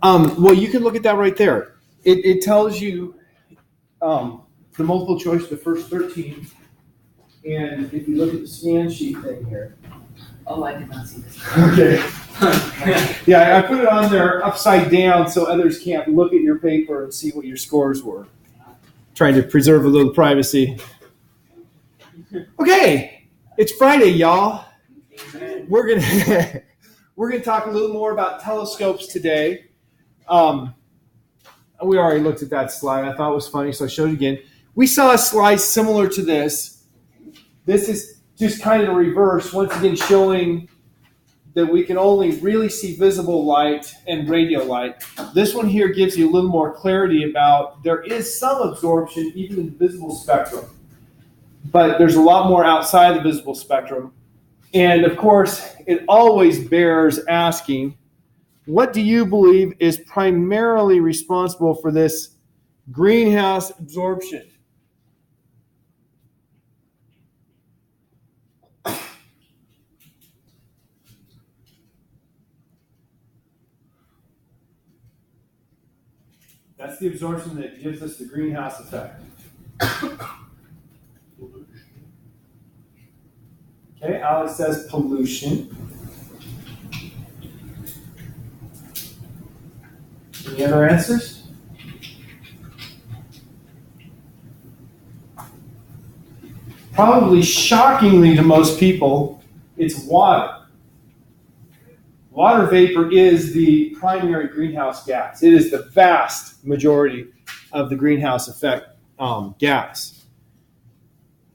Well, you can look at that right there. It tells you the multiple choice, the first 13. And if you look at the scan sheet thing here. Oh, I did not see this. Okay. Yeah, I put it on there upside down so others can't look at your paper and see what your scores were. Trying to preserve a little privacy. Okay, it's Friday, y'all. We're gonna talk a little more about telescopes today. We already looked at that slide. I thought it was funny, so I showed it again. We saw a slide similar to this. This is just kind of the reverse, once again showing that we can only really see visible light and radio light. This one here gives you a little more clarity about there is some absorption even in the visible spectrum, but there's a lot more outside the visible spectrum. And of course, it always bears asking, what do you believe is primarily responsible for this greenhouse absorption? That's the absorption that gives us the greenhouse effect. Okay, Alex says pollution. Any other answers? Probably shockingly to most people, it's water. Water vapor is the primary greenhouse gas. It is the vast majority of the greenhouse effect gas.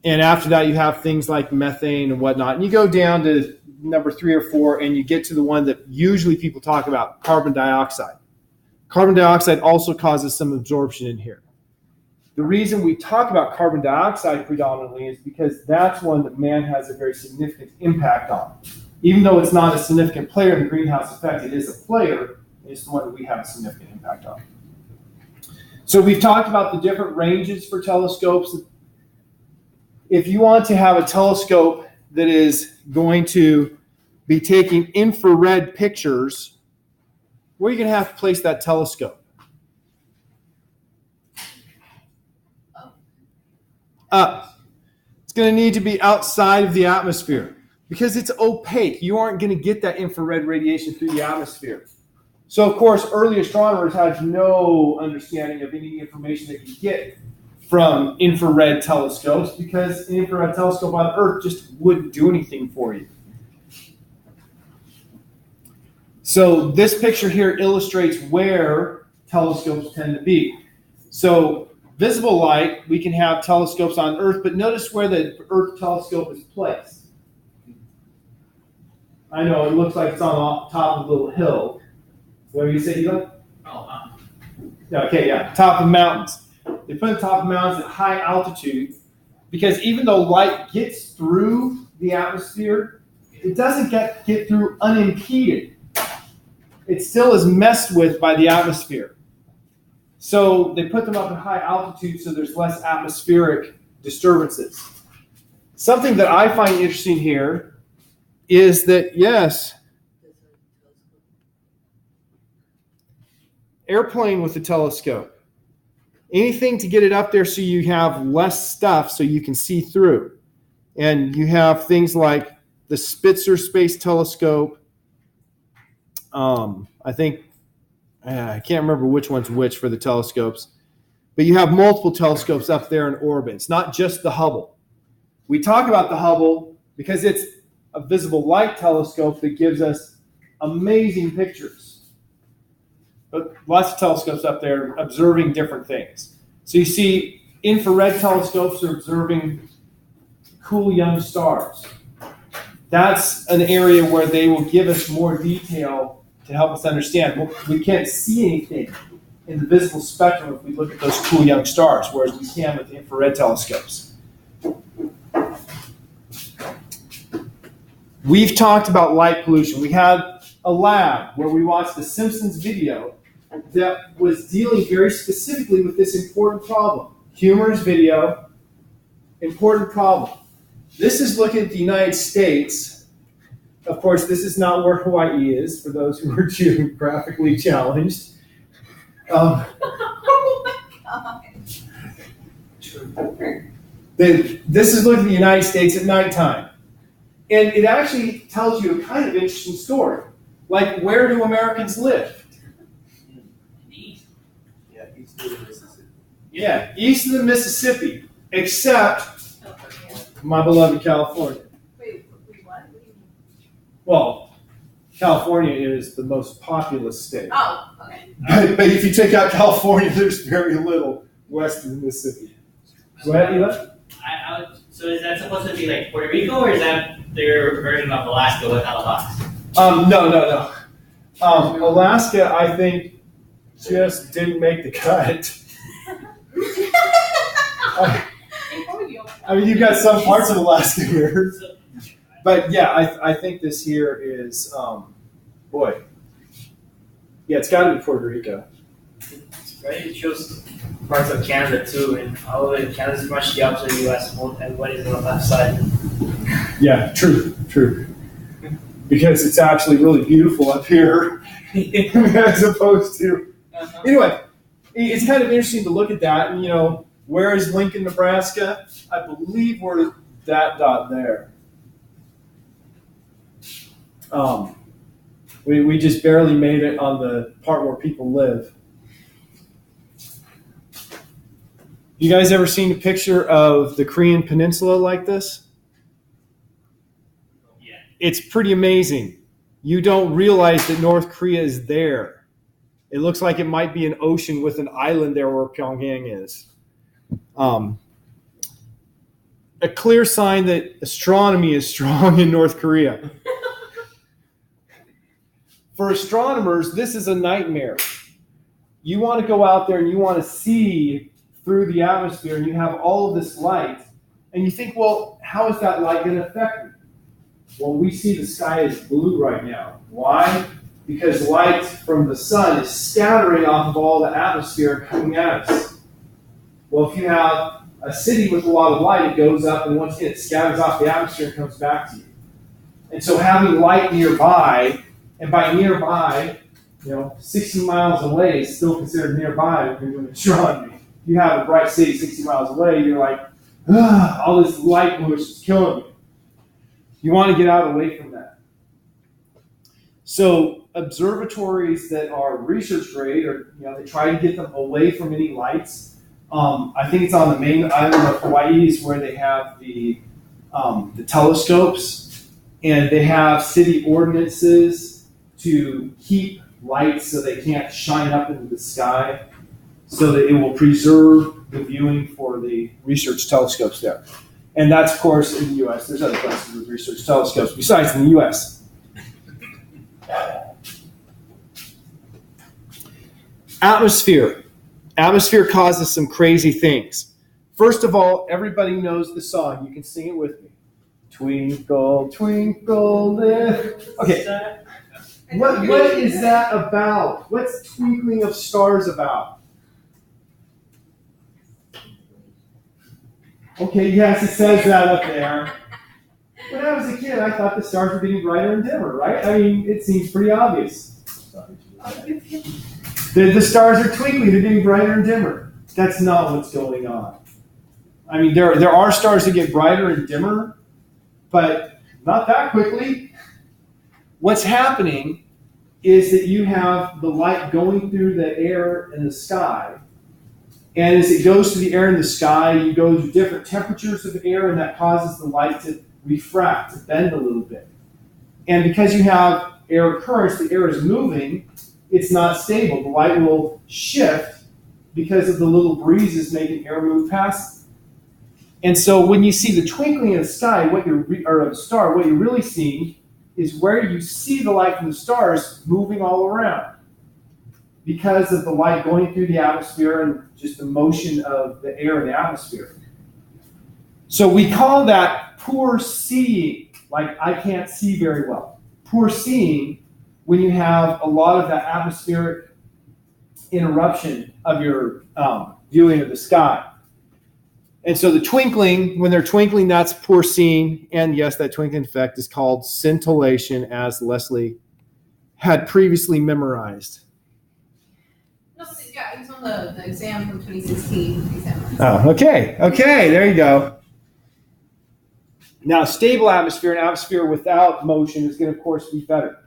And after that, you have things like methane and whatnot. And you go down to number 3 or 4, and you get to the one that usually people talk about, carbon dioxide. Carbon dioxide also causes some absorption in here. The reason we talk about carbon dioxide predominantly is because that's one that man has a very significant impact on. Even though it's not a significant player in the greenhouse effect, it is a player, and it's the one that we have a significant impact on. So we've talked about the different ranges for telescopes. If you want to have a telescope that is going to be taking infrared pictures, where are you going to have to place that telescope? Up. It's going to need to be outside of the atmosphere because it's opaque. You aren't going to get that infrared radiation through the atmosphere. So, of course, early astronomers had no understanding of any information that you get from infrared telescopes because an infrared telescope on Earth just wouldn't do anything for you. So this picture here illustrates where telescopes tend to be. So visible light, we can have telescopes on Earth, but notice where the Earth telescope is placed. I know, it looks like it's on top of a little hill. What do you say, Eli? Oh, Okay, yeah, top of mountains. They put it on top of mountains at high altitude because even though light gets through the atmosphere, it doesn't get through unimpeded. It still is messed with by the atmosphere. So they put them up at high altitude so there's less atmospheric disturbances. Something that I find interesting here is that, yes, airplane with a telescope. Anything to get it up there so you have less stuff so you can see through. And you have things like the Spitzer Space Telescope. I can't remember which one's which for the telescopes. But you have multiple telescopes up there in orbit. It's not just the Hubble. We talk about the Hubble because it's a visible light telescope that gives us amazing pictures. But lots of telescopes up there observing different things. So you see infrared telescopes are observing cool young stars. That's an area where they will give us more detail to help us understand. Well, we can't see anything in the visible spectrum if we look at those cool young stars, whereas we can with the infrared telescopes. We've talked about light pollution. We had a lab where we watched the Simpsons video that was dealing very specifically with this important problem. Humorous video, important problem. This is looking at the United States Of course, this is not where Hawaii is, for those who are geographically challenged. Oh my God. This is looking at the United States at nighttime. And it actually tells you a kind of interesting story. Like, where do Americans live? East. Yeah, east of the Mississippi. Yeah, east of the Mississippi, except my beloved California. Wait, what? What do you mean? Well, California is the most populous state. Oh, okay. But if you take out California, there's very little west of the Mississippi. Go ahead, Eli. So is that supposed to be like Puerto Rico, or is that their version of Alaska without a box? No. Alaska, I think, just didn't make the cut. I mean, you've got some parts of Alaska here. But yeah, I think this here is, boy. Yeah, it's got to be Puerto Rico. Right, it shows parts of Canada too, and all of it, Canada's much the opposite of the U.S. Everybody's on the left side. Yeah, true. Because it's actually really beautiful up here, as opposed to. Anyway, it's kind of interesting to look at that. And, where is Lincoln, Nebraska? I believe we're that dot there. We just barely made it on the part where people live. You guys ever seen a picture of the Korean Peninsula like this? Yeah. It's pretty amazing. You don't realize that North Korea is there. It looks like it might be an ocean with an island there where Pyongyang is. A clear sign that astronomy is strong in North Korea. For astronomers, this is a nightmare. You want to go out there and you want to see through the atmosphere, and you have all of this light, and you think, well, how is that light going to affect me? Well, we see the sky is blue right now. Why? Because light from the sun is scattering off of all the atmosphere coming at us. Well, if you have a city with a lot of light, it goes up, and once again, it scatters off the atmosphere and comes back to you. And so having light nearby, and by nearby, 60 miles away is still considered nearby when you're doing astronomy. If you have a bright city 60 miles away, you're like, all this light pollution is killing me. You want to get out away from that. So observatories that are research grade, or they try to get them away from any lights. I think it's on the main island of Hawaii is where they have the telescopes, and they have city ordinances to keep lights so they can't shine up into the sky, so that it will preserve the viewing for the research telescopes there. And that's, of course, in the U.S. There's other places with research telescopes besides in the U.S. Atmosphere. Atmosphere causes some crazy things. First of all, everybody knows the song. You can sing it with me. Twinkle, twinkle, little. Okay. What is that about? What's twinkling of stars about? Okay, yes, it says that up there. When I was a kid, I thought the stars were getting brighter and dimmer, right? I mean, it seems pretty obvious. The stars are twinkling, they're getting brighter and dimmer. That's not what's going on. I mean, there are stars that get brighter and dimmer, but not that quickly. What's happening is that you have the light going through the air and the sky. And as it goes through the air and the sky, you go to different temperatures of air, and that causes the light to refract, to bend a little bit. And because you have air currents, the air is moving, it's not stable. The light will shift because of the little breezes making air move past. And so when you see the twinkling of the sky, or of a star, what you're really seeing is where you see the light from the stars moving all around, because of the light going through the atmosphere and just the motion of the air in the atmosphere. So we call that poor seeing, like I can't see very well. Poor seeing when you have a lot of that And so the twinkling, when they're twinkling, that's porcine. And yes, that twinkling effect is called scintillation, as Leslie had previously memorized. No, yeah, it was on the exam from 2016 exam. Oh, okay. Okay, there you go. Now, stable atmosphere, an atmosphere without motion, is going to, of course, be better.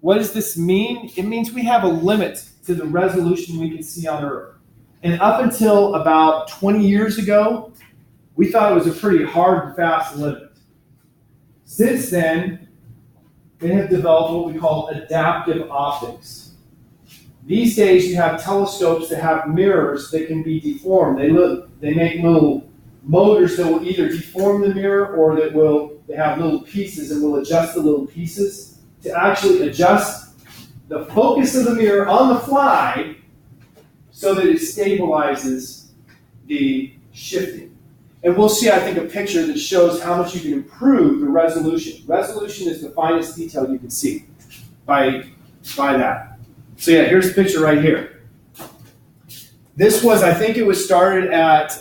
What does this mean? It means we have a limit to the resolution we can see on Earth. And up until about 20 years ago, we thought it was a pretty hard and fast limit. Since then, they have developed what we call adaptive optics. These days, you have telescopes that have mirrors that can be deformed. They make little motors that will either deform the mirror or they have little pieces and will adjust the little pieces to actually adjust the focus of the mirror on the fly so that it stabilizes the shifting. And we'll see, I think, a picture that shows how much you can improve the resolution. Resolution is the finest detail you can see by that. So yeah, here's the picture right here. This was, I think it was started at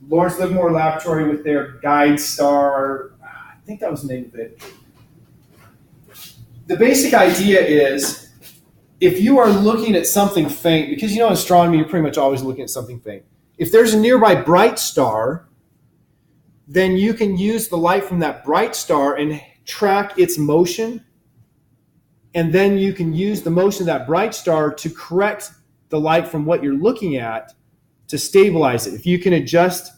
Lawrence Livermore Laboratory with their ASTR. I think that was the name of it. The basic idea is, if you are looking at something faint, because in astronomy, you're pretty much always looking at something faint. If there's a nearby bright star, then you can use the light from that bright star and track its motion. And then you can use the motion of that bright star to correct the light from what you're looking at to stabilize it. If you can adjust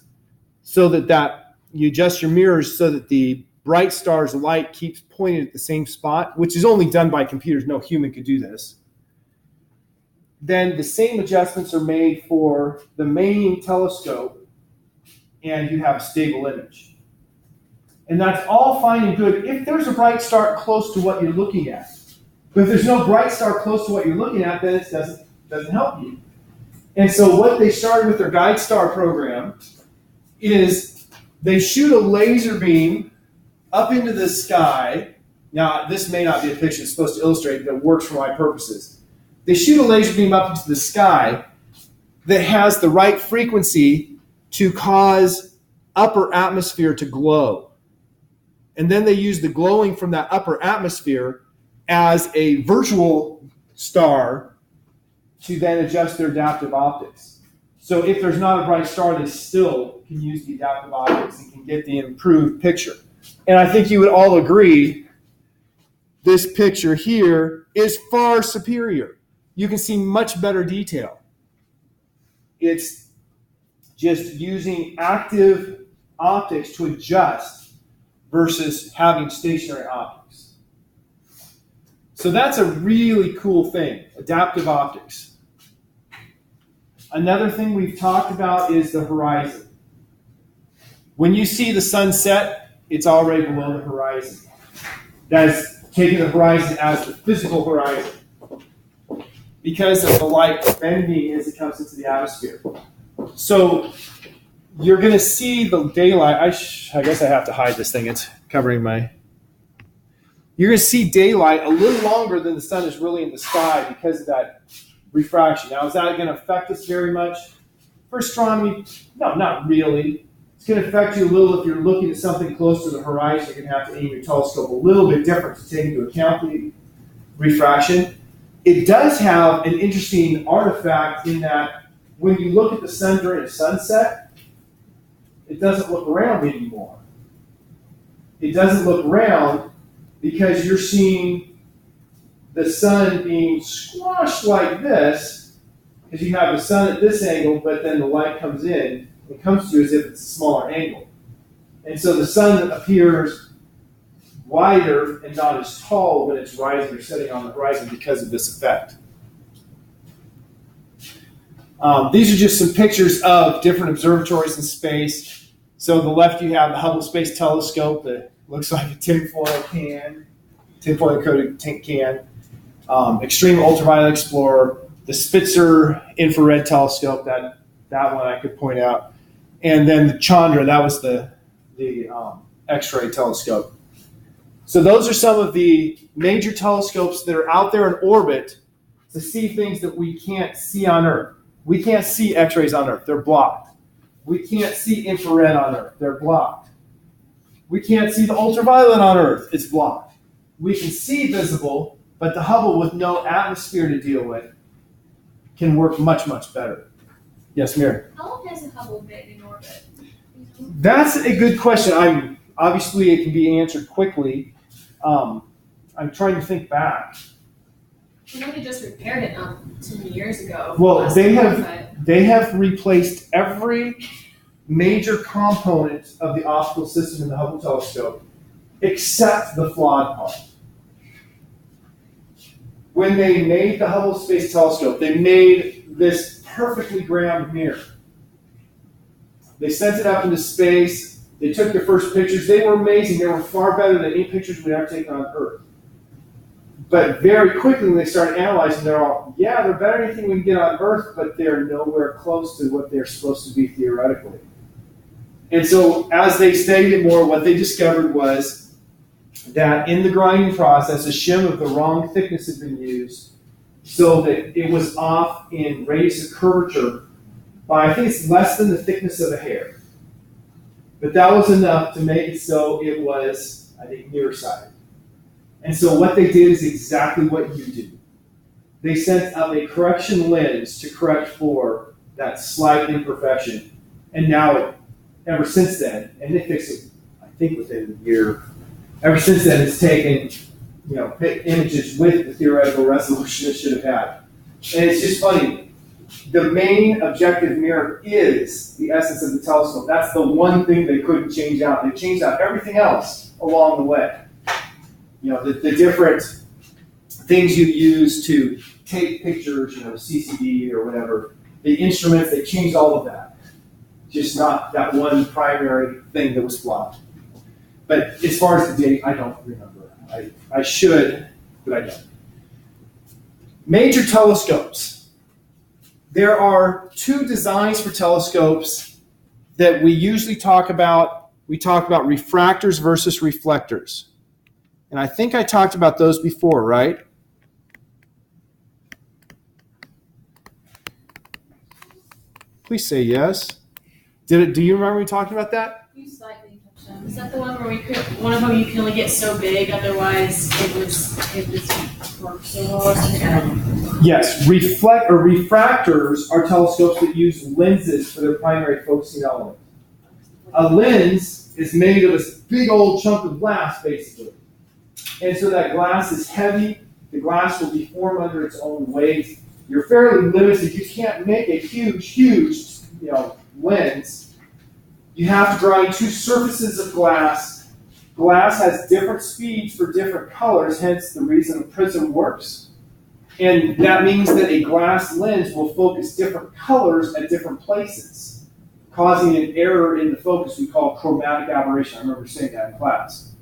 so that you adjust your mirrors so that the bright star's light keeps pointing at the same spot, which is only done by computers, no human could do this, then the same adjustments are made for the main telescope, and you have a stable image. And that's all fine and good if there's a bright star close to what you're looking at. But if there's no bright star close to what you're looking at, then it doesn't help you. And so what they started with their GuideStar program is they shoot a laser beam up into the sky. Now, this may not be a picture it's supposed to illustrate, but it works for my purposes. They shoot a laser beam up into the sky that has the right frequency to cause upper atmosphere to glow. And then they use the glowing from that upper atmosphere as a virtual star to then adjust their adaptive optics. So if there's not a bright star, they still can use the adaptive optics and can get the improved picture. And I think you would all agree this picture here is far superior. You can see much better detail. It's just using active optics to adjust versus having stationary optics. So that's a really cool thing, adaptive optics. Another thing we've talked about is the horizon. When you see the sun set, it's already below the horizon. That is taking the horizon as the physical horizon, because of the light bending as it comes into the atmosphere. So you're going to see the daylight. I guess I have to hide this thing. It's covering my... You're going to see daylight a little longer than the sun is really in the sky because of that refraction. Now, is that going to affect us very much? For astronomy, no, not really. It's going to affect you a little if you're looking at something close to the horizon. You're going to have to aim your telescope a little bit different to take into account the refraction. It does have an interesting artifact in that when you look at the sun during a sunset, it doesn't look around anymore. It doesn't look around because you're seeing the sun being squashed like this, because you have the sun at this angle, but then the light comes in. It comes to you as if it's a smaller angle. And so the sun appears wider and not as tall when it's rising or setting on the horizon because of this effect. These are just some pictures of different observatories in space. So on the left you have the Hubble Space Telescope that looks like a tinfoil coated tin can. Extreme Ultraviolet Explorer, the Spitzer Infrared Telescope, that one I could point out, and then the Chandra, that was the X-ray telescope. So those are some of the major telescopes that are out there in orbit to see things that we can't see on Earth. We can't see X-rays on Earth. They're blocked. We can't see infrared on Earth. They're blocked. We can't see the ultraviolet on Earth. It's blocked. We can see visible, but the Hubble with no atmosphere to deal with can work much, much better. Yes, Mary? How long has the Hubble been in orbit? That's a good question. Obviously, it can be answered quickly. I'm trying to think back. I know they just repaired it not too many years ago. Well, they have replaced every major component of the optical system in the Hubble telescope except the flawed part. When they made the Hubble Space Telescope, they made this perfectly grammed mirror. They sent it up into space. They took their first pictures. They were amazing. They were far better than any pictures we'd ever taken on Earth. But very quickly, when they started analyzing, they're better than anything we can get on Earth, but they're nowhere close to what they're supposed to be theoretically. And so as they studied it more, what they discovered was that in the grinding process, a shim of the wrong thickness had been used so that it was off in radius of curvature by, I think it's less than the thickness of a hair. But that was enough to make it so it was, I think, nearsighted. And so what they did is exactly what you do. They sent out a correction lens to correct for that slight imperfection. And now, ever since then, and they fixed it, I think, within a year. Ever since then, it's taken, images with the theoretical resolution it should have had. And it's just funny. The main objective mirror is the essence of the telescope. That's the one thing they couldn't change out. They changed out everything else along the way. The different things you use to take pictures, CCD or whatever, the instruments, they changed all of that. Just not that one primary thing that was flawed. But as far as the date, I don't remember. I should, but I don't. Major telescopes. There are two designs for telescopes that we usually talk about. We talk about refractors versus reflectors. And I think I talked about those before, right? Please say yes. Do you remember me talking about that? You slightly touched on. Is that the one where one of them you can only get so big, otherwise it was work so well or something? Yes, refractors are telescopes that use lenses for their primary focusing element. A lens is made of this big old chunk of glass, basically. And so that glass is heavy. The glass will deform under its own weight. You're fairly limited. You can't make a huge, lens. You have to grind two surfaces of glass. Glass has different speeds for different colors, hence the reason a prism works. And that means that a glass lens will focus different colors at different places, causing an error in the focus we call chromatic aberration. I remember saying that in class.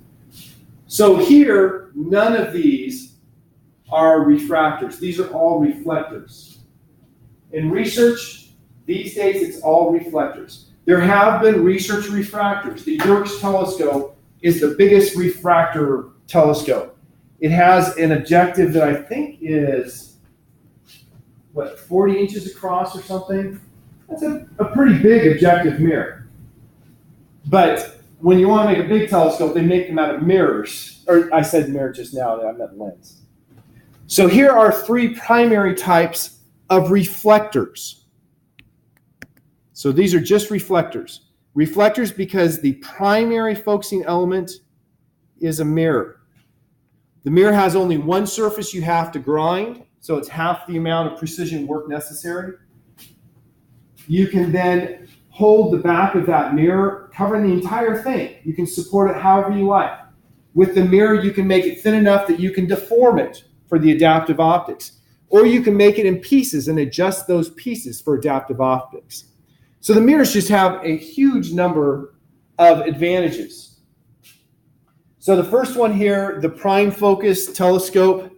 So here, none of these are refractors. These are all reflectors. In research, these days, it's all reflectors. There have been research refractors. The Yerkes telescope is the biggest refractor telescope. It has an objective that I think is, 40 inches across or something? That's a pretty big objective mirror. But when you want to make a big telescope, they make them out of mirrors. Or I said mirror just now, I meant lens. So here are three primary types of reflectors. So these are just reflectors. Reflectors because the primary focusing element is a mirror. The mirror has only one surface you have to grind, so it's half the amount of precision work necessary. You can then hold the back of that mirror, covering the entire thing. You can support it however you like. With the mirror, you can make it thin enough that you can deform it for the adaptive optics. Or you can make it in pieces and adjust those pieces for adaptive optics. So the mirrors just have a huge number of advantages. So the first one here, the prime focus telescope,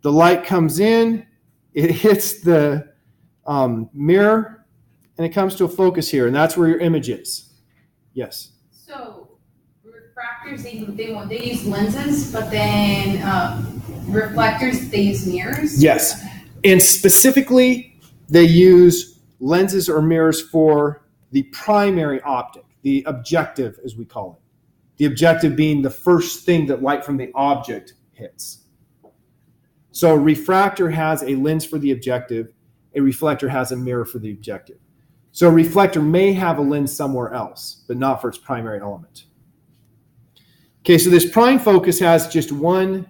the light comes in, it hits the mirror, and it comes to a focus here, and that's where your image is. Yes? So refractors, they use lenses, but then reflectors, they use mirrors? Yes. And specifically, they use lenses or mirrors for the primary optic, the objective as we call it. The objective being the first thing that light from the object hits. So a refractor has a lens for the objective, a reflector has a mirror for the objective. So a reflector may have a lens somewhere else, but not for its primary element. Okay, so this prime focus has just one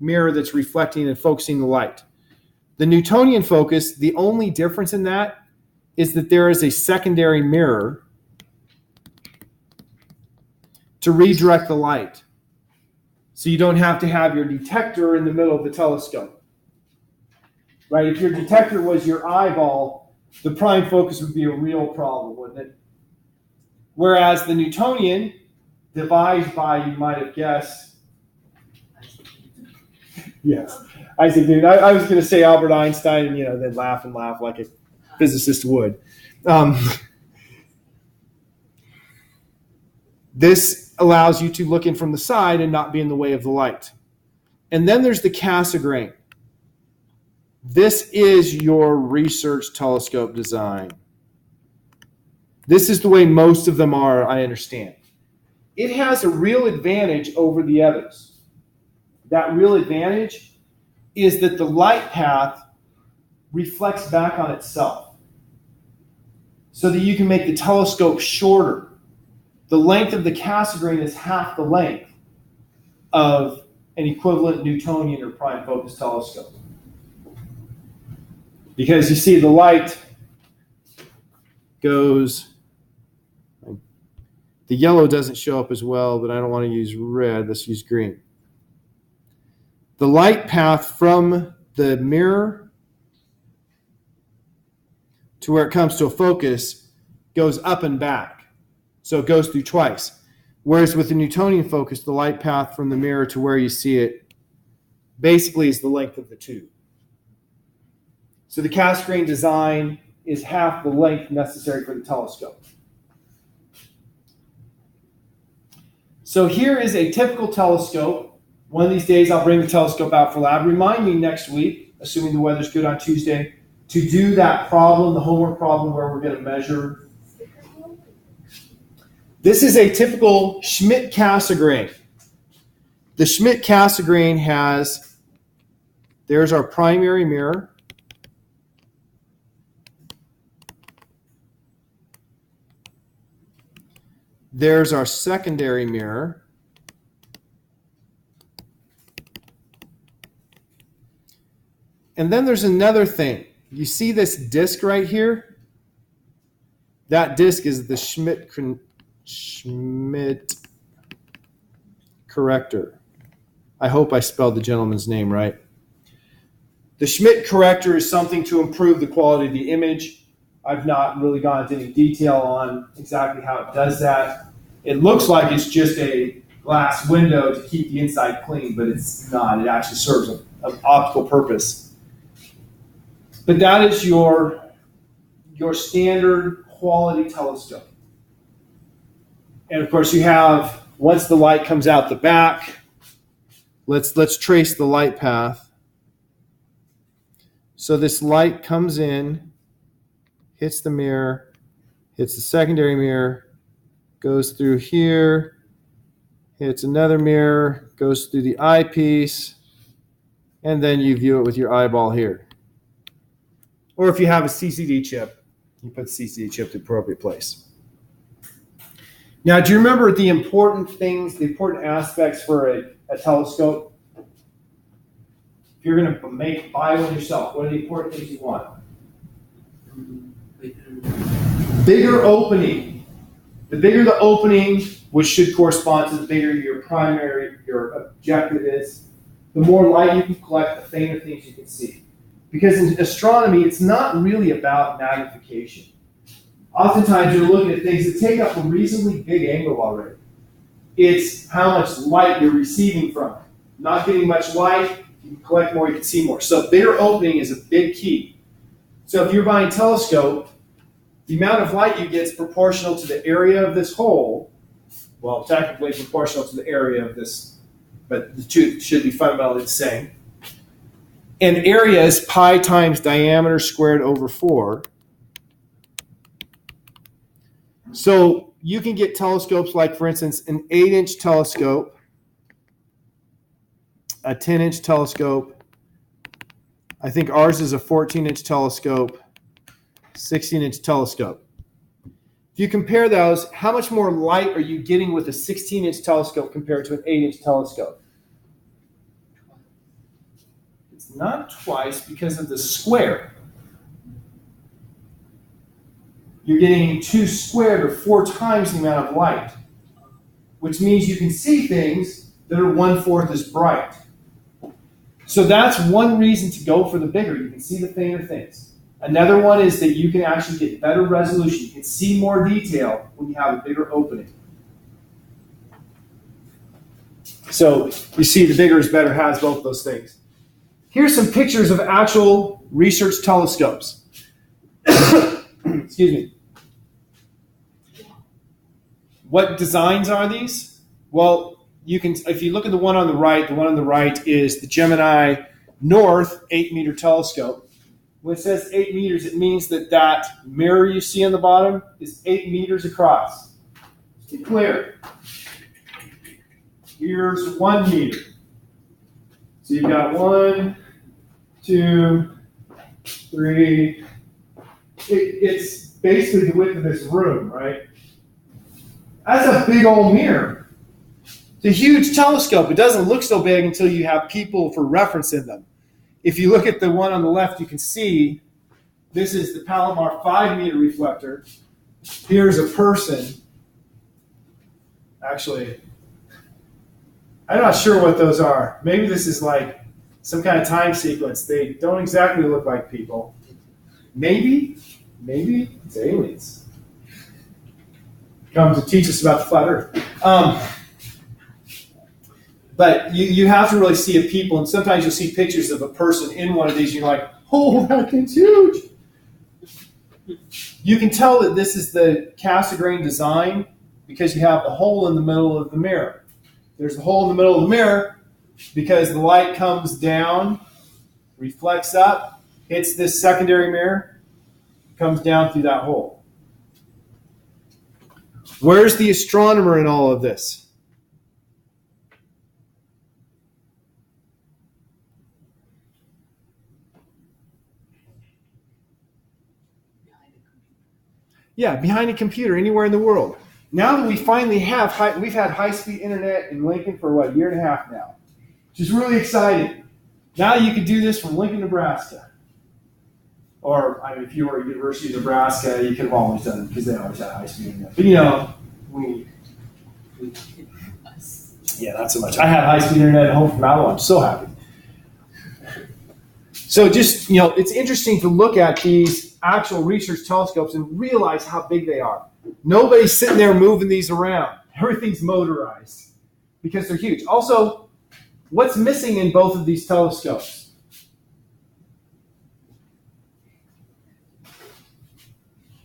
mirror that's reflecting and focusing the light. The Newtonian focus, the only difference in that is that there is a secondary mirror to redirect the light. So you don't have to have your detector in the middle of the telescope. Right? If your detector was your eyeball, the prime focus would be a real problem, wouldn't it? Whereas the Newtonian, devised by, you might have guessed, yes, Isaac Newton. I was going to say Albert Einstein, and then laugh like a physicist would. This allows you to look in from the side and not be in the way of the light. And then there's the Cassegrain. This is your research telescope design. This is the way most of them are, I understand. It has a real advantage over the others. That real advantage is that the light path reflects back on itself so that you can make the telescope shorter. The length of the Cassegrain is half the length of an equivalent Newtonian or prime focus telescope. Because you see the light goes, the yellow doesn't show up as well, but I don't want to use red, let's use green. The light path from the mirror to where it comes to a focus goes up and back. So it goes through twice. Whereas with the Newtonian focus, the light path from the mirror to where you see it basically is the length of the tube. So the Cassegrain design is half the length necessary for the telescope. So here is a typical telescope. One of these days I'll bring the telescope out for lab. Remind me next week, assuming the weather's good on Tuesday, to do that problem, the homework problem where we're going to measure. This is a typical Schmidt-Cassegrain. The Schmidt-Cassegrain has, there's our primary mirror. There's our secondary mirror. And then there's another thing. You see this disc right here? That disc is the Schmidt corrector. I hope I spelled the gentleman's name right. The Schmidt corrector is something to improve the quality of the image. I've not really gone into any detail on exactly how it does that. It looks like it's just a glass window to keep the inside clean, but it's not. It actually serves an optical purpose. But that is your standard quality telescope. And of course you have, once the light comes out the back, let's trace the light path. So this light comes in, hits the mirror, hits the secondary mirror, goes through here, hits another mirror, goes through the eyepiece, and then you view it with your eyeball here. Or if you have a CCD chip, you put the CCD chip to the appropriate place. Now, do you remember the important things, the important aspects for a telescope? If you're going to buy one yourself, what are the important things you want? Bigger opening. The bigger the opening, which should correspond to the bigger your objective is, the more light you can collect, the fainter things you can see. Because in astronomy, it's not really about magnification. Oftentimes, you're looking at things that take up a reasonably big angle already. It's how much light you're receiving from it. Not getting much light, you can collect more, you can see more. So bigger opening is a big key. So if you're buying a telescope, the amount of light you get is proportional to the area of this hole. Well, technically proportional to the area of this, but the two should be fundamentally the same. And area is pi times diameter squared over 4. So you can get telescopes like, for instance, an 8-inch telescope, a 10-inch telescope. I think ours is a 14-inch telescope, 16-inch telescope. If you compare those, how much more light are you getting with a 16-inch telescope compared to an 8-inch telescope? It's not twice because of the square. You're getting 2 squared or 4 times the amount of light, which means you can see things that are 1/4 as bright. So that's one reason to go for the bigger. You can see the fainter things. Another one is that you can actually get better resolution. You can see more detail when you have a bigger opening. So you see the bigger is better has both those things. Here's some pictures of actual research telescopes. Excuse me. What designs are these? Well, you can, if you look at the one on the right is the Gemini North 8-meter telescope. When it says 8 meters, it means that that mirror you see on the bottom is 8 meters across. Let's be clear. Here's 1 meter. So you've got 1, 2, 3. It's basically the width of this room, right? That's a big old mirror. It's a huge telescope. It doesn't look so big until you have people for reference in them. If you look at the one on the left, you can see this is the Palomar 5-meter reflector. Here's a person. Actually, I'm not sure what those are. Maybe this is like some kind of time sequence. They don't exactly look like people. Maybe it's aliens. Come to teach us about the flat Earth. But you have to really see a people, and sometimes you'll see pictures of a person in one of these, and you're like, oh, that thing's huge. You can tell that this is the Cassegrain design because you have the hole in the middle of the mirror. There's a hole in the middle of the mirror because the light comes down, reflects up, hits this secondary mirror, comes down through that hole. Where's the astronomer in all of this? Yeah, behind a computer anywhere in the world. Now that we finally have, we've had high-speed internet in Lincoln for what, 1.5 years now, which is really exciting. Now you can do this from Lincoln, Nebraska. Or, I mean, if you were at University of Nebraska, you could have always done it because they always had high-speed internet. But, you know, yeah, not so much. I had high-speed internet at home from Alabama. I'm so happy. So just, you know, it's interesting to look at these actual research telescopes and realize how big they are. Nobody's sitting there moving these around. Everything's motorized because they're huge. Also, what's missing in both of these telescopes?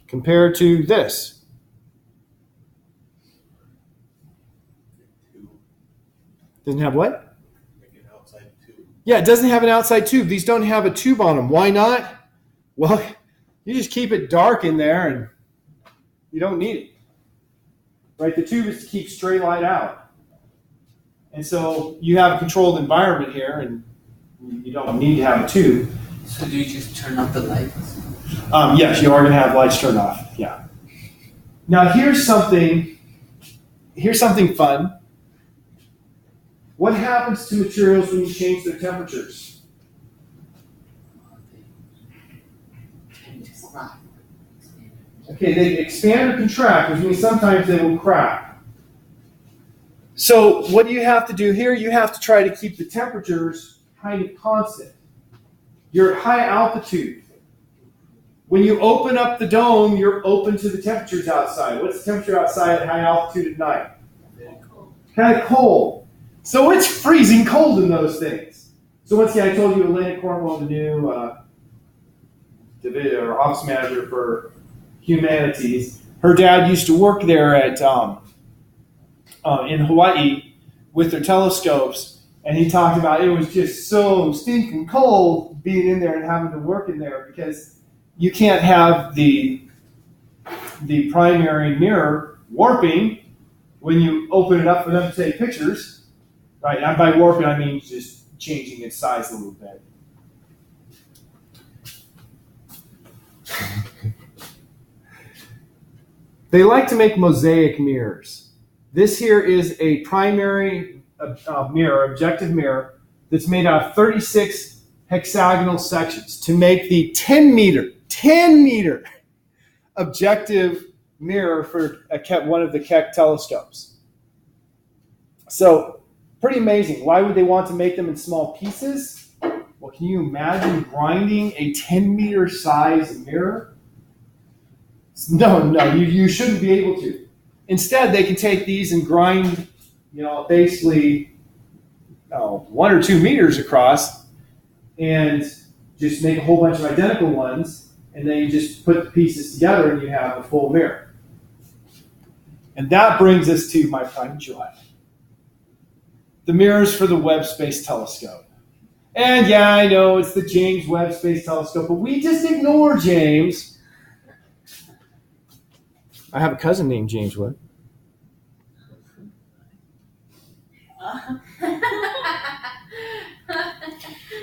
Compared to this. Doesn't have what? Yeah, it doesn't have an outside tube. These don't have a tube on them. Why not? Well, you just keep it dark in there and you don't need it. Right? The tube is to keep stray light out. And so you have a controlled environment here and you don't need to have a tube. So do you just turn off the lights? Yes, you are going to have lights turned off. Yeah. Now here's something fun. What happens to materials when you change their temperatures? Okay, they expand or contract, which means sometimes they will crack. So what do you have to do here? You have to try to keep the temperatures kind of constant. You're at high altitude. When you open up the dome, you're open to the temperatures outside. What's the temperature outside at high altitude at night? Kind of cold. So it's freezing cold in those things. So once again, I told you Elena Cornwell, the new office manager for humanities. Her dad used to work there at in Hawaii with their telescopes, and he talked about it was just so stinking cold being in there and having to work in there because you can't have the the primary mirror warping when you open it up for them to take pictures, right? And by warping, I mean just changing its size a little bit. They like to make mosaic mirrors. This here is a primary mirror, objective mirror, that's made out of 36 hexagonal sections to make the 10 meter objective mirror for one of the Keck telescopes. So, pretty amazing. Why would they want to make them in small pieces? Well, can you imagine grinding a 10 meter size mirror? No, you shouldn't be able to. Instead, they can take these and grind, basically 1 or 2 meters across and just make a whole bunch of identical ones, and then you just put the pieces together and you have a full mirror. And that brings us to my prime joy. The mirrors for the Webb Space Telescope. And yeah, I know it's the James Webb Space Telescope, but we just ignore James. I have a cousin named James Webb.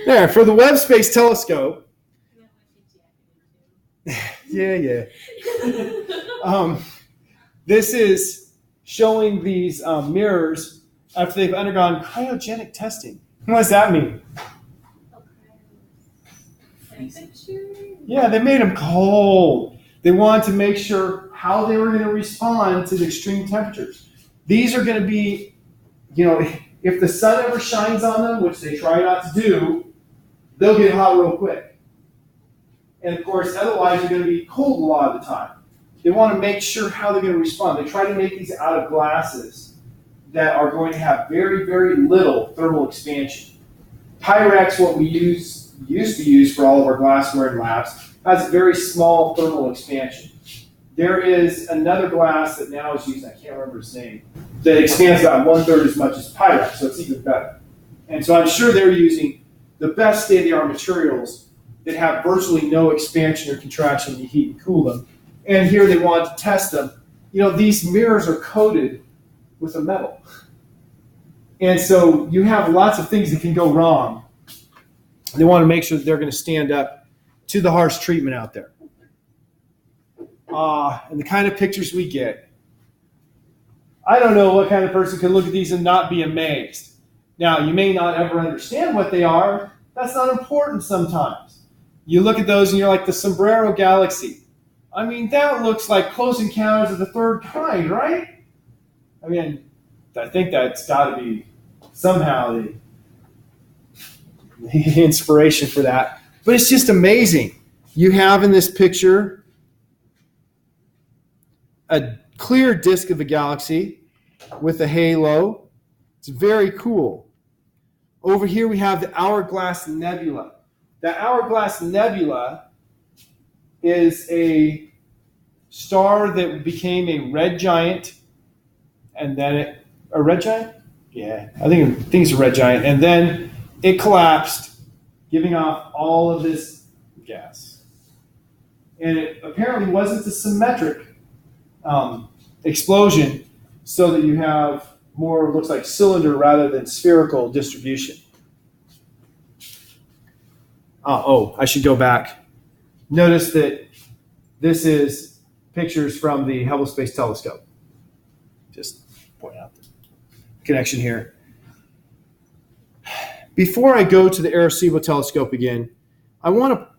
There, for the Webb Space Telescope. Yeah. This is showing these mirrors after they've undergone cryogenic testing. What does that mean? Yeah, they made them cold. They wanted to make sure how they were going to respond to the extreme temperatures. These are going to be, if the sun ever shines on them, which they try not to do, they'll get hot real quick. And of course, otherwise you're going to be cold a lot of the time. They want to make sure how they're going to respond. They try to make these out of glasses that are going to have very, very little thermal expansion. Pyrex, what we used to use for all of our glassware in labs, has very small thermal expansion. There is another glass that now is used, I can't remember its name, that expands about 1/3 as much as Pyrex, so it's even better. And so I'm sure they're using the best state-of-the-art materials that have virtually no expansion or contraction when you heat and cool them. And here they want to test them. These mirrors are coated with a metal. And so you have lots of things that can go wrong. They want to make sure that they're going to stand up to the harsh treatment out there. And the kind of pictures we get. I don't know what kind of person can look at these and not be amazed. Now, you may not ever understand what they are. That's not important sometimes. You look at those and you're like, the Sombrero Galaxy. I mean, that looks like Close Encounters of the Third Kind, right? I mean, I think that's got to be somehow the inspiration for that. But it's just amazing. You have in this picture a clear disk of a galaxy with a halo. It's very cool. Over here we have the Hourglass Nebula. The Hourglass Nebula is a star that became a red giant, and then a red giant? Yeah, I think it's a red giant. And then it collapsed, giving off all of this gas. And it apparently wasn't a symmetric explosion, so that you have more, looks like cylinder rather than spherical distribution. I should go back. Notice that this is pictures from the Hubble Space Telescope. Just point out the connection here. Before I go to the Arecibo telescope again, I want to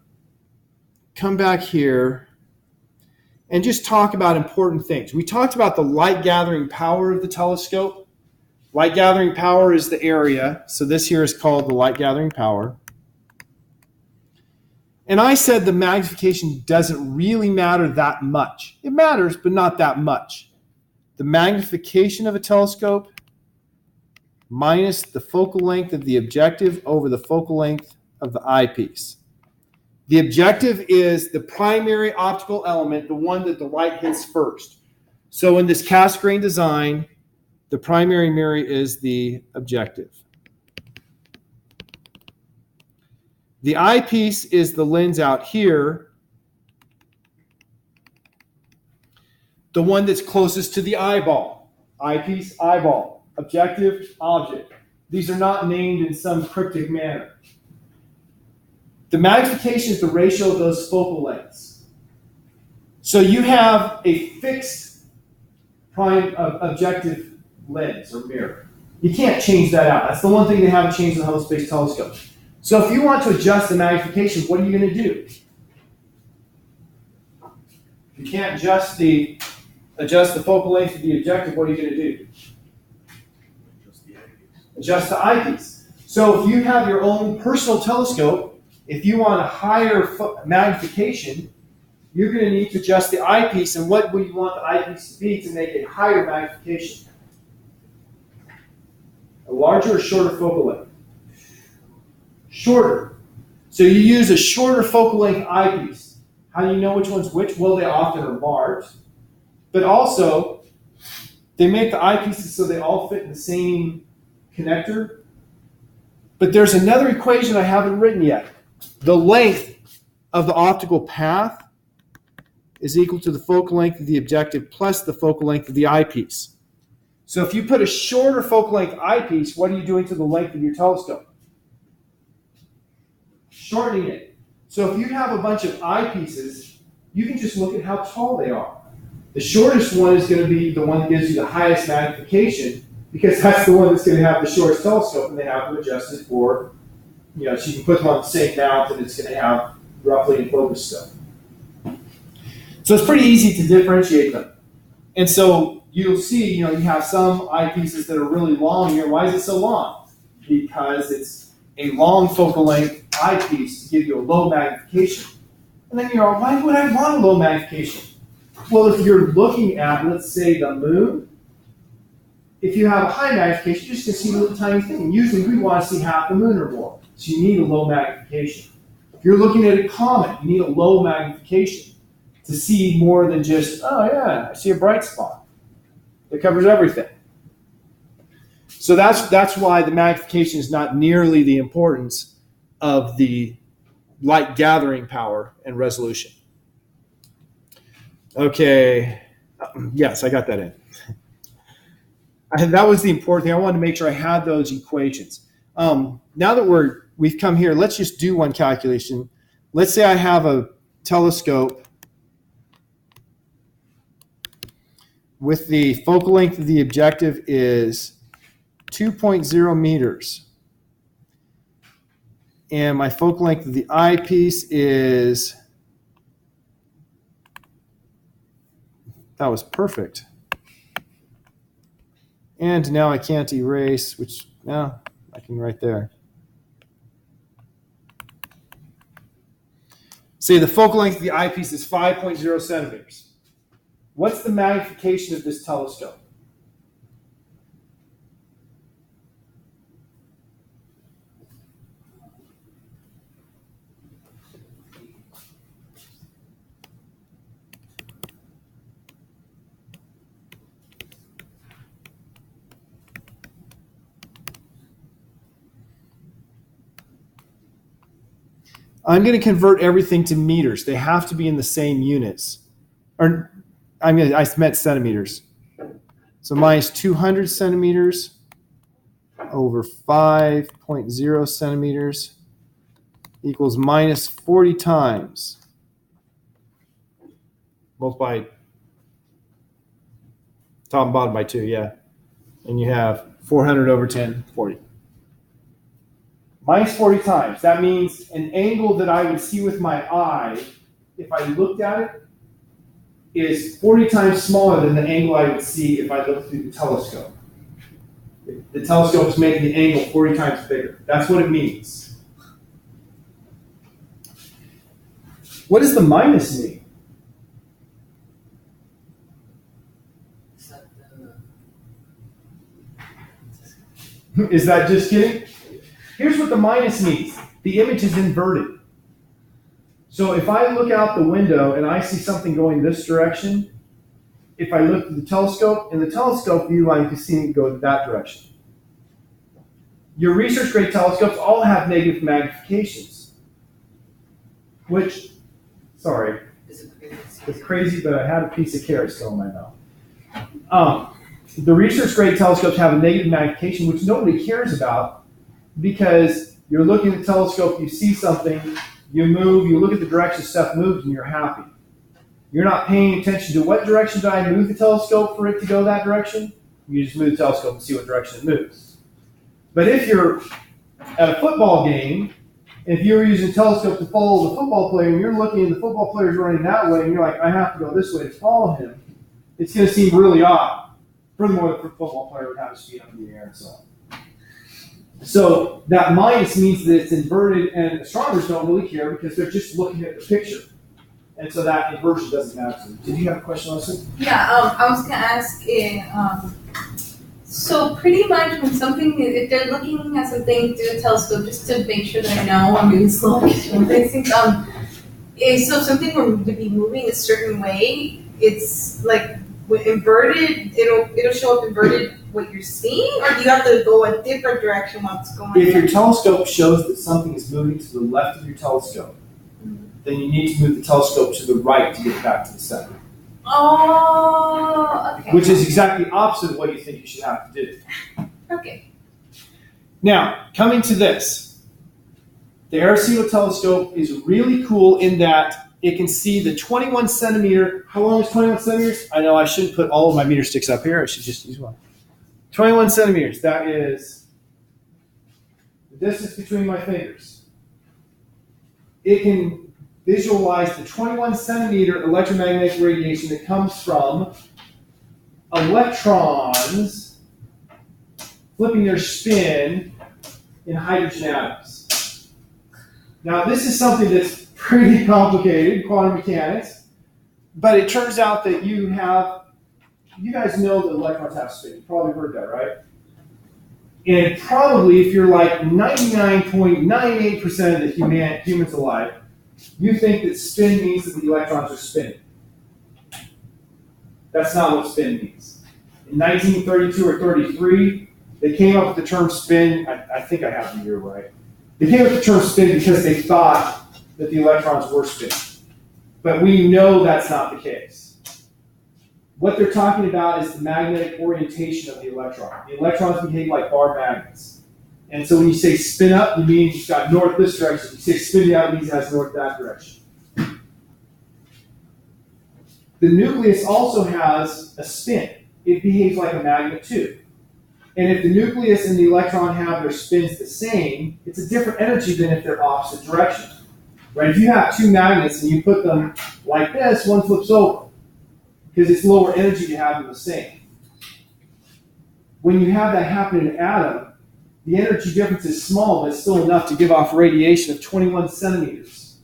come back here and just talk about important things. We talked about the light gathering power of the telescope. Light gathering power is the area. So this here is called the light gathering power. And I said the magnification doesn't really matter that much. It matters, but not that much. The magnification of a telescope minus the focal length of the objective over the focal length of the eyepiece. The objective is the primary optical element, the one that the light hits first. So in this cast grain design, the primary mirror is the objective. The eyepiece is the lens out here. the one that's closest to the eyeball. Eyepiece, eyeball. Objective, object. These are not named in some cryptic manner. The magnification is the ratio of those focal lengths. So you have a fixed prime objective lens or mirror. You can't change that out. That's the one thing they haven't changed in the Hubble Space Telescope. So if you want to adjust the magnification, what are you going to do? If you can't adjust the focal length of the objective, what are you going to do? Adjust the eyepiece. So if you have your own personal telescope, if you want a higher magnification, you're going to need to adjust the eyepiece. And what would you want the eyepiece to be to make a higher magnification? A larger or shorter focal length? Shorter. So you use a shorter focal length eyepiece. How do you know which one's which? Well, they often are marked. But also, they make the eyepieces so they all fit in the same connector. But there's another equation I haven't written yet. The length of the optical path is equal to the focal length of the objective plus the focal length of the eyepiece. So if you put a shorter focal length eyepiece, what are you doing to the length of your telescope? Shortening it. So if you have a bunch of eyepieces, you can just look at how tall they are. The shortest one is going to be the one that gives you the highest magnification, because that's the one that's going to have the shortest telescope, and they have to adjust it for, so you can put them on the same mount, and it's going to have roughly in focus stuff. So it's pretty easy to differentiate them. And so you'll see, you have some eyepieces that are really long here. Why is it so long? Because it's a long focal length eyepiece to give you a low magnification. And then you're, why would I want a low magnification? Well, if you're looking at, let's say, the moon, if you have a high magnification, you're just going to see a little tiny thing. Usually we want to see half the moon or more. So you need a low magnification. If you're looking at a comet, you need a low magnification to see more than just, oh yeah, I see a bright spot. It covers everything. So that's why the magnification is not nearly the importance of the light gathering power and resolution. Okay, yes, I got that in. That was the important thing. I wanted to make sure I had those equations. Now that we've come here, let's just do one calculation. Let's say I have a telescope with the focal length of the objective is 2.0 meters. And my focal length of the eyepiece is, that was perfect. And now I can't erase, which now I can right there. Say the focal length of the eyepiece is 5.0 centimeters. What's the magnification of this telescope? I'm going to convert everything to meters. They have to be in the same units. Or I meant centimeters. So minus 200 centimeters over 5.0 centimeters equals minus 40 times. Multiply top and bottom by 2, yeah. And you have 400 over 10, 40. Minus 40 times. That means an angle that I would see with my eye, if I looked at it, is 40 times smaller than the angle I would see if I looked through the telescope. The telescope is making the angle 40 times bigger. That's what it means. What does the minus mean? Is that just kidding? Here's what the minus means. The image is inverted. So if I look out the window and I see something going this direction, if I look at the telescope, in the telescope view, I can see it go that direction. Your research grade telescopes all have negative magnifications, which, sorry, Is it crazy? It's crazy, but I had a piece of carrot still in my mouth. The research grade telescopes have a negative magnification, which nobody cares about because you're looking at the telescope, you see something, you move, you look at the direction stuff moves, and you're happy. You're not paying attention to what direction did I move the telescope for it to go that direction. You just move the telescope and see what direction it moves. But if you're at a football game, if you're using a telescope to follow the football player and you're looking and the football player's running that way and you're like, I have to go this way to follow him, it's going to seem really odd. Furthermore, the football player would have his feet up in the air and so on. So that minus means that it's inverted, and astronomers don't really care because they're just looking at the picture. And so that inversion doesn't matter to them. Did you have a question, Leslie? Yeah, I was gonna ask, so pretty much when something, if they're looking at something through a telescope, just to make sure that I know I'm being slow, so something will be moving a certain way, it's like inverted, it'll show up inverted what you're seeing, or do you have to go a different direction while it's going? If your telescope shows that something is moving to the left of your telescope, then you need to move the telescope to the right to get back to the center. Oh, okay. Which is exactly opposite of what you think you should have to do. Okay. Now, coming to this. The Arecibo telescope is really cool in that it can see the 21 centimeter. How long is 21 centimeters? I know I shouldn't put all of my meter sticks up here. I should just use one. 21 centimeters. That is the distance between my fingers. It can visualize the 21 centimeter electromagnetic radiation that comes from electrons flipping their spin in hydrogen atoms. Now, this is something that's pretty complicated, quantum mechanics, but it turns out that you guys know that electrons have spin. You probably heard that, right? And probably if you're like 99.98% of the humans alive, you think that spin means that the electrons are spinning. That's not what spin means. In 1932 or 33, they came up with the term spin. I think I have the year right. They came up with the term spin because they thought that the electrons were spinning. But we know that's not the case. What they're talking about is the magnetic orientation of the electron. The electrons behave like bar magnets. And so when you say spin up, you mean it's got north this direction. You say spin out, it means it has north that direction. The nucleus also has a spin. It behaves like a magnet too. And if the nucleus and the electron have their spins the same, it's a different energy than if they're opposite directions. Right? If you have two magnets and you put them like this, one flips over because it's lower energy to have them the same. When you have that happen in an atom, the energy difference is small, but it's still enough to give off radiation of 21 centimeters.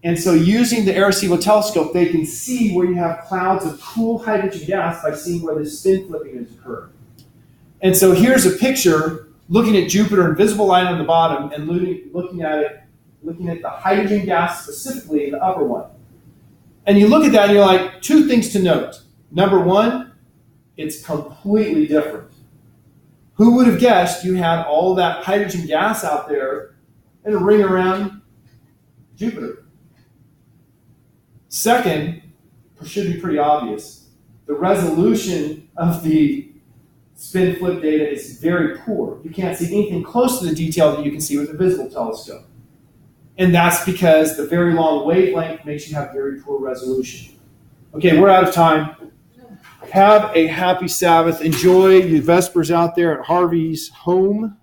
And so using the Arecibo telescope, they can see where you have clouds of cool hydrogen gas by seeing where the spin flipping has occurred. And so here's a picture looking at Jupiter, invisible line on the bottom, and looking at the hydrogen gas specifically in the upper one. And you look at that and you're like, two things to note. Number one, it's completely different. Who would have guessed you had all that hydrogen gas out there in a ring around Jupiter? Second, should be pretty obvious, the resolution of the spin flip data is very poor. You can't see anything close to the detail that you can see with a visible telescope. And that's because the very long wavelength makes you have very poor resolution. Okay, we're out of time. Have a happy Sabbath. Enjoy your Vespers out there at Harvey's home.